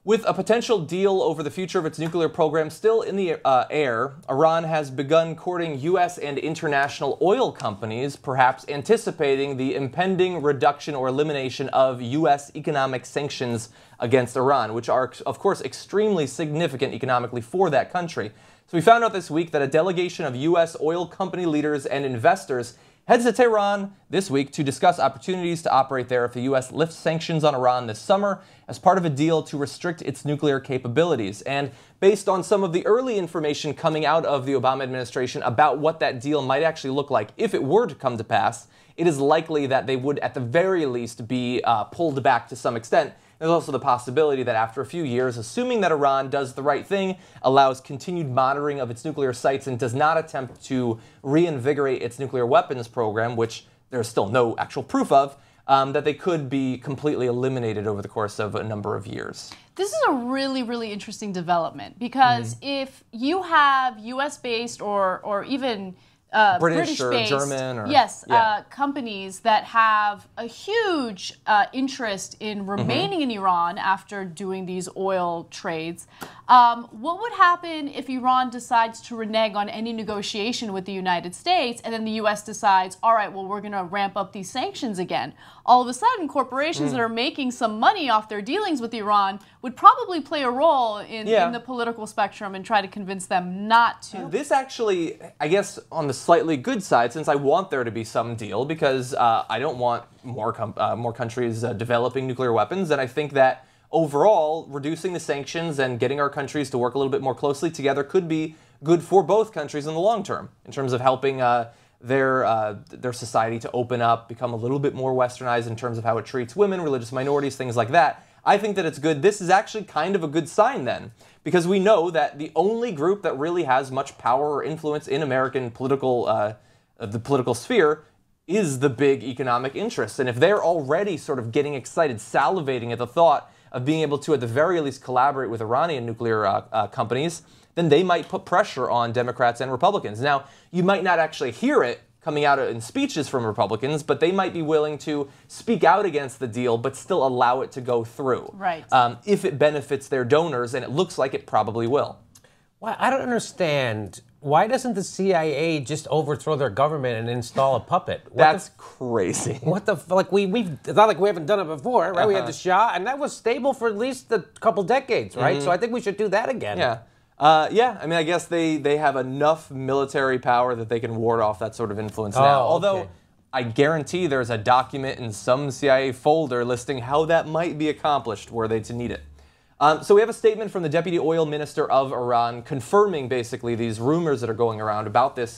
With a potential deal over the future of its nuclear program still in the air, Iran has begun courting U.S. and international oil companies, perhaps anticipating the impending reduction or elimination of U.S. economic sanctions against Iran, which are, of course, extremely significant economically for that country. So we found out this week that a delegation of U.S. oil company leaders and investors heads to Tehran this week to discuss opportunities to operate there if the U.S. lifts sanctions on Iran this summer as part of a deal to restrict its nuclear capabilities. And based on some of the early information coming out of the Obama administration about what that deal might actually look like if it were to come to pass, it is likely that they would at the very least be pulled back to some extent. There's also the possibility that after a few years, assuming that Iran does the right thing, allows continued monitoring of its nuclear sites, and does not attempt to reinvigorate its nuclear weapons program, which there's still no actual proof of, that they could be completely eliminated over the course of a number of years. This is a really, really interesting development because if you have U.S.-based or even British or German or companies that have a huge interest in remaining in Iran after doing these oil trades. What would happen if Iran decides to renege on any negotiation with the United States and then the U.S. decides, all right, well, we're going to ramp up these sanctions again? All of a sudden, corporations that are making some money off their dealings with Iran would probably play a role in the political spectrum and try to convince them not to. This actually, I guess, on the slightly good side, since I want there to be some deal, because I don't want more countries developing nuclear weapons, and I think that overall, reducing the sanctions and getting our countries to work a little bit more closely together could be good for both countries in the long term, in terms of helping their society to open up, become a little bit more westernized in terms of how it treats women, religious minorities, things like that. I think that it's good. This is actually kind of a good sign then, because we know that the only group that really has much power or influence in American the political sphere is the big economic interests. And if they're already sort of getting excited, salivating at the thought of being able to, at the very least, collaborate with Iranian nuclear companies, then they might put pressure on Democrats and Republicans. Now, you might not actually hear it coming out in speeches from Republicans, but they might be willing to speak out against the deal, but still allow it to go through. Right. If it benefits their donors, and it looks like it probably will. Well, I don't understand. Why doesn't the CIA just overthrow their government and install a puppet? That's crazy. What the like it's not like we haven't done it before, right? We had the Shah, and that was stable for at least a couple decades, right? So I think we should do that again. Yeah. I mean, I guess they have enough military power that they can ward off that sort of influence now. Although, I guarantee there's a document in some CIA folder listing how that might be accomplished were they to need it. So we have a statement from the Deputy Oil Minister of Iran confirming basically these rumors that are going around about this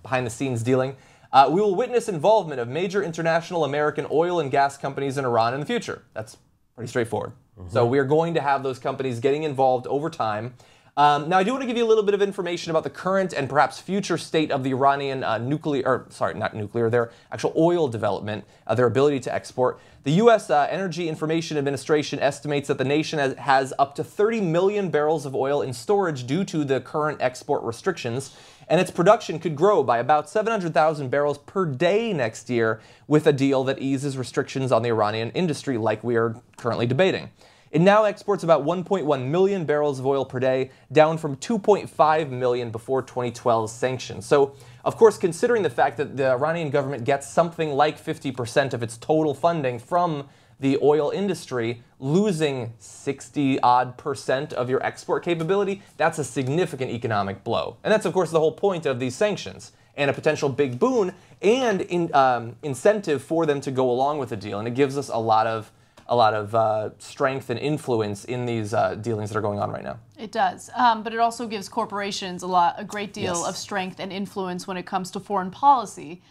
behind-the-scenes dealing. We will witness involvement of major international American oil and gas companies in Iran in the future. That's pretty straightforward. So we are going to have those companies getting involved over time. Now, I do want to give you a little bit of information about the current and perhaps future state of the Iranian their actual oil development, their ability to export. The U.S. Energy Information Administration estimates that the nation has up to 30 million barrels of oil in storage due to the current export restrictions, and its production could grow by about 700,000 barrels per day next year with a deal that eases restrictions on the Iranian industry like we are currently debating. It now exports about 1.1 million barrels of oil per day, down from 2.5 million before 2012's sanctions. So, of course, considering the fact that the Iranian government gets something like 50% of its total funding from the oil industry, losing 60-odd% of your export capability, that's a significant economic blow. And that's, of course, the whole point of these sanctions, and a potential big boon and incentive for them to go along with the deal. And it gives us a lot of strength and influence in these dealings that are going on right now. It does, but it also gives corporations a great deal of strength and influence when it comes to foreign policy.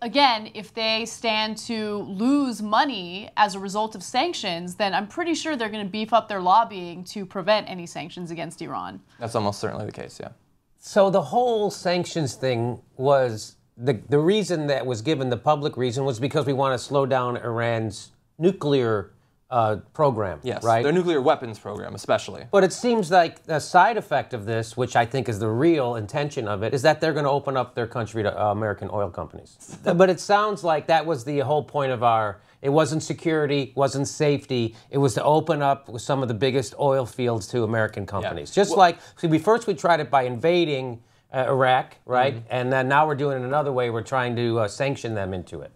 Again, if they stand to lose money as a result of sanctions, then I'm pretty sure they're going to beef up their lobbying to prevent any sanctions against Iran. That's almost certainly the case, yeah. So the whole sanctions thing was, the reason that was given, the public reason, was because we want to slow down Iran's nuclear program, yes, right? Their nuclear weapons program, especially. But it seems like a side effect of this, which I think is the real intention of it, is that they're going to open up their country to American oil companies. But it sounds like that was the whole point of our It wasn't security, wasn't safety. It was to open up some of the biggest oil fields to American companies. Just like, see, we tried it by invading Iraq, right? And then now we're doing it another way. We're trying to sanction them into it.